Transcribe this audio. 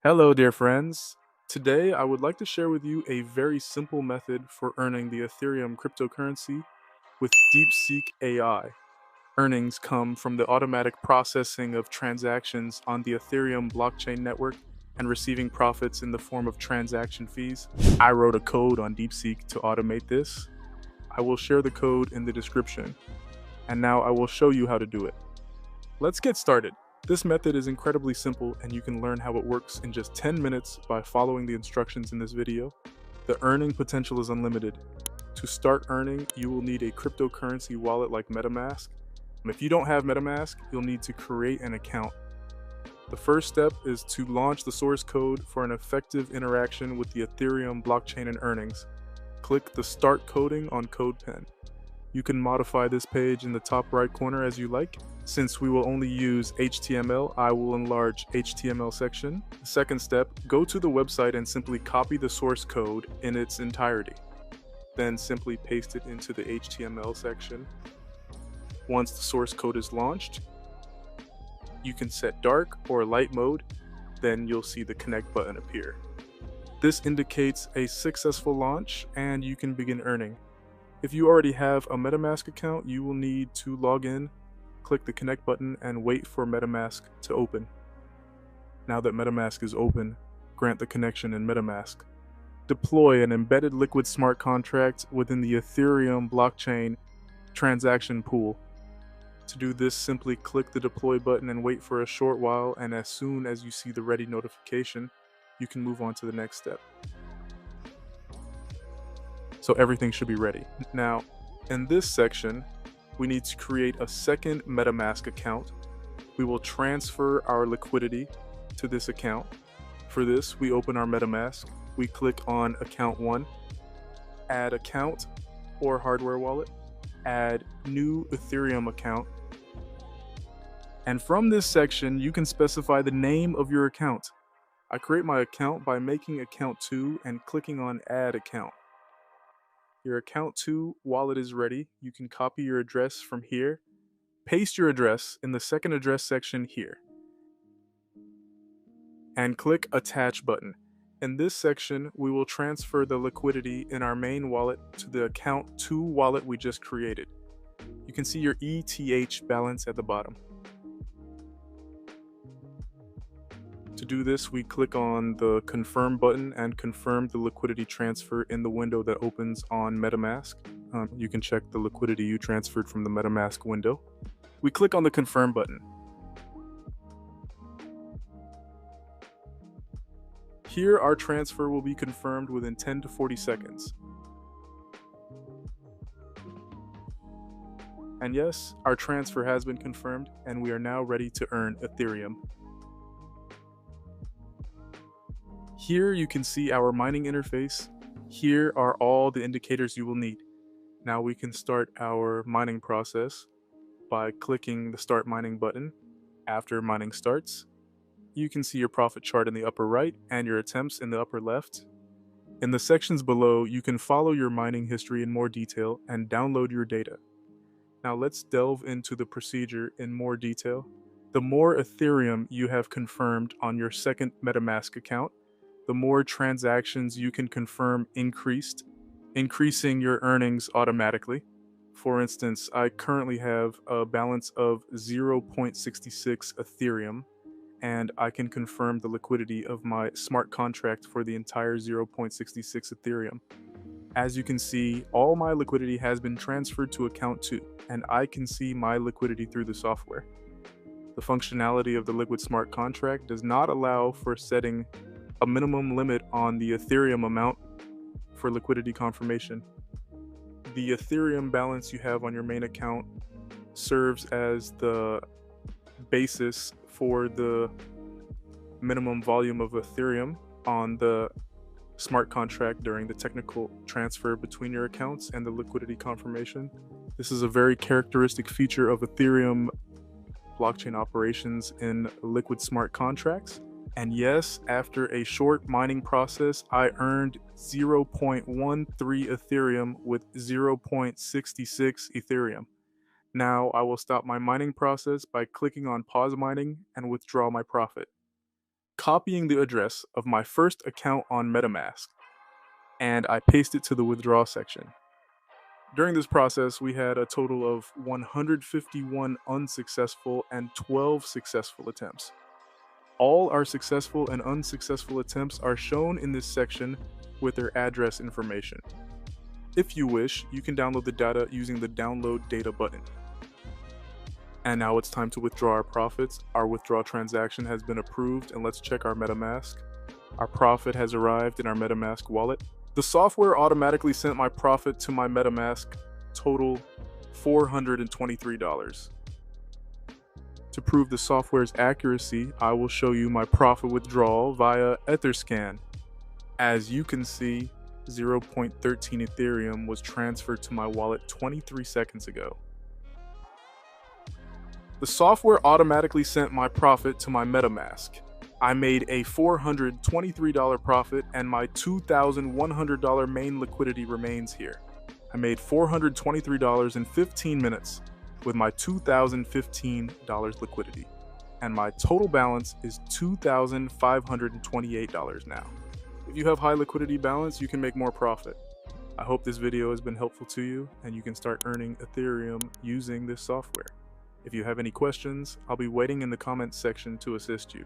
Hello, dear friends. Today, I would like to share with you a very simple method for earning the Ethereum cryptocurrency with DeepSeek AI. Earnings come from the automatic processing of transactions on the Ethereum blockchain network and receiving profits in the form of transaction fees. I wrote a code on DeepSeek to automate this. I will share the code in the description, and now I will show you how to do it. Let's get started. This method is incredibly simple and you can learn how it works in just 10 minutes by following the instructions in this video. The earning potential is unlimited. To start earning, you will need a cryptocurrency wallet like Metamask. And if you don't have Metamask, you'll need to create an account. The first step is to launch the source code for an effective interaction with the Ethereum blockchain and earnings. Click the Start Coding on Codepen. You can modify this page in the top right corner as you like. Since we will only use HTML, I will enlarge HTML section. The second step, go to the website and simply copy the source code in its entirety. Then simply paste it into the HTML section. Once the source code is launched, you can set dark or light mode, then you'll see the connect button appear. This indicates a successful launch and you can begin earning. If you already have a Metamask account, you will need to log in, click the connect button, and wait for Metamask to open. Now that Metamask is open, grant the connection in Metamask. Deploy an embedded liquid smart contract within the Ethereum blockchain transaction pool. To do this, simply click the deploy button and wait for a short while, and as soon as you see the ready notification, you can move on to the next step. So everything should be ready. Now, in this section, we need to create a second Metamask account. We will transfer our liquidity to this account. For this, we open our Metamask. We click on account 1, add account or hardware wallet, add new Ethereum account. And from this section, you can specify the name of your account. I create my account by making account 2 and clicking on add account. Your account 2 wallet is ready. You can copy your address from here, paste your address in the second address section here, and click attach button. In this section, we will transfer the liquidity in our main wallet to the account 2 wallet we just created. You can see your ETH balance at the bottom. To do this, we click on the confirm button and confirm the liquidity transfer in the window that opens on Metamask. You can check the liquidity you transferred from the Metamask window. We click on the confirm button. Here, our transfer will be confirmed within 10 to 40 seconds. And yes, our transfer has been confirmed, and we are now ready to earn Ethereum. Here you can see our mining interface. Here are all the indicators you will need. Now we can start our mining process by clicking the Start Mining button. After mining starts, you can see your profit chart in the upper right and your attempts in the upper left. In the sections below, you can follow your mining history in more detail and download your data. Now let's delve into the procedure in more detail. The more Ethereum you have confirmed on your second Metamask account, the more transactions you can confirm increasing your earnings automatically. For instance, I currently have a balance of 0.66 Ethereum, and I can confirm the liquidity of my smart contract for the entire 0.66 Ethereum. As you can see, all my liquidity has been transferred to account 2, and I can see my liquidity through the software. The functionality of the Liquid Smart Contract does not allow for setting a minimum limit on the Ethereum amount for liquidity confirmation. The Ethereum balance you have on your main account serves as the basis for the minimum volume of Ethereum on the smart contract during the technical transfer between your accounts and the liquidity confirmation. This is a very characteristic feature of Ethereum blockchain operations in liquid smart contracts. And yes, after a short mining process, I earned 0.13 Ethereum with 0.66 Ethereum. Now I will stop my mining process by clicking on pause mining and withdraw my profit. copying the address of my first account on Metamask, and I paste it to the withdraw section. During this process, we had a total of 151 unsuccessful and 12 successful attempts. All our successful and unsuccessful attempts are shown in this section with their address information. If you wish, you can download the data using the Download Data button. And now it's time to withdraw our profits. Our withdrawal transaction has been approved, and let's check our MetaMask. Our profit has arrived in our MetaMask wallet. The software automatically sent my profit to my MetaMask, total $423. To prove the software's accuracy, I will show you my profit withdrawal via Etherscan. As you can see, 0.13 Ethereum was transferred to my wallet 23 seconds ago. The software automatically sent my profit to my MetaMask. I made a $423 profit, and my $2,100 main liquidity remains here. I made $423 in 15 minutes with my $2,015 liquidity, and my total balance is $2,528 now. If you have high liquidity balance, you can make more profit. I hope this video has been helpful to you, and you can start earning Ethereum using this software. If you have any questions, I'll be waiting in the comments section to assist you.